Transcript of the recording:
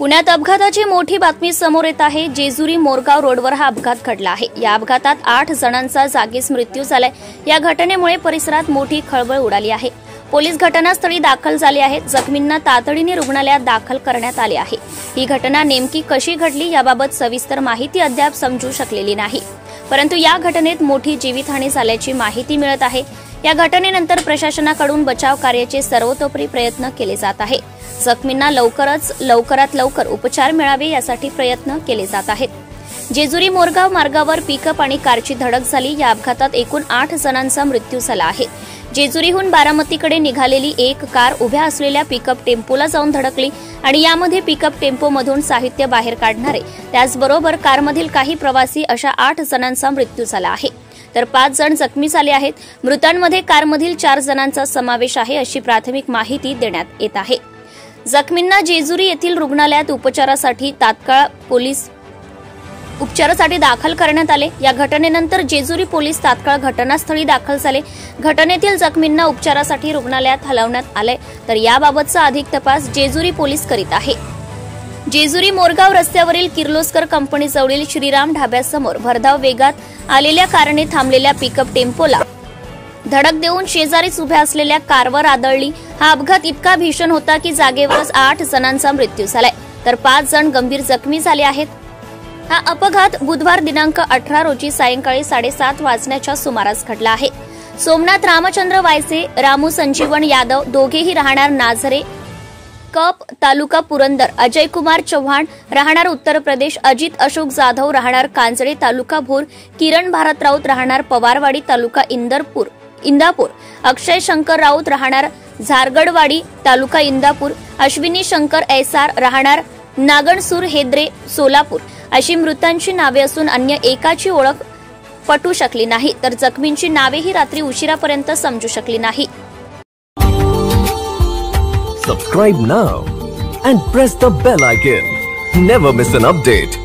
पुण्यात अपघाताची मोठी बातमी समोर येत आहे। जेजुरी मोरगाव रोडवर हा अपघात घडला आहे। या अपघातात 8 जणांचा जागीच मृत्यू झालाय। या घटनेमुळे परिसरात मोठी खळबळ उडाली आहे। पोलीस घटनास्थळी दाखल झाले आहेत। जखमींना तातडीने रुग्णालयात दाखल करण्यात आले आहे। ही घटना नेमकी कशी घडली याबाबत सविस्तर माहिती अद्याप समजू शकलेली नाही, परंतु या घटनेत मोठी जीवितहानी झाल्याची माहिती मिळत आहे। या घटनेनंतर प्रशासनाकडून बचाव कार्याचे सर्वतोपरी प्रयत्न केले जात आहेत। जखमींना लवकरात लवकर उपचार मिळावे यासाठी प्रयत्न केले जात आहेत। जेजुरी मोरगाव मार्गावर पिकअप आणि कारची धडक झाली। या अपघातात एकूण 8 जणांचा मृत्यू झाला आहे। जेजुरीहून बारामतीकडे निघालेली एक कार उभ्या असलेल्या पिकअप टेम्पोला जाऊन धडकली आणि यामध्ये पिकअप टेम्पोमधून साहित्य बाहेर काढणारे त्याचबरोबर कारमधील काही प्रवासी अशा 8 जणांचा मृत्यू झाला आहे, तर 5 जण जखमी झाले आहेत। मृतांमध्ये कारमधील 4 जणांचा समावेश आहे अशी प्राथमिक माहिती देण्यात येत आहे। जखमींना जेजुरी येथील रुग्णालयात उपचारासाठी दाखल करण्यात आले। या घटनेनंतर जेजुरी पोलीस तात्काळ घटनास्थळी दाखल झाले। घटनेतील जखमींना उपचारासाठी रुग्णालयात हलवण्यात आले, तर याबाबतचा अधिक तपास जेजुरी पोलीस करीत आहे। जेजुरी मोरगाव रस्त्यावरील किर्लोस्कर कंपनीजवळील श्रीराम ढाब्यासमोर भरधाव वेगात आलेल्या कारने थांबलेल्या पिकअप टेम्पोला धडक देऊन शेजारीच उभ्या असलेल्या कारवर आदळली। हा अपघात इतका भीषण होता की जागेवरच 8 जणांचा मृत्यू झालाय, तर 5 जण गंभीर जखमी झाले आहेत। हा अपघात बुधवार दिनांक 18 रोजी सायंकाळी 7:30 वाजण्याच्या सुमारास घडला आहे। सोमनाथ रामचंद्र वायसे, रामू संजीवन यादव दोघेही राहणार नाझरे कप तालुका पुरंदर, अजय कुमार चव्हाण राहणार उत्तर प्रदेश, अजित अशोक जाधव राहणार कांजळे तालुका भोर, किरण भारत राऊत राहणार पवारवाडी तालुका इंदापूर, अक्षय शंकर राऊत राहणार झारगडवाडी तालुका इंदापूर, अश्विनी शंकर ऐसार राहणार नागणसूर हेद्रे सोलापूर अशी मृतांची नावे असून अन्य एकाची ओळख पटू शकली नाही, तर जखमींची नावेही रात्री उशिरापर्यंत समजू शकली नाही। Subscribe now and press the bell icon. Never miss an update.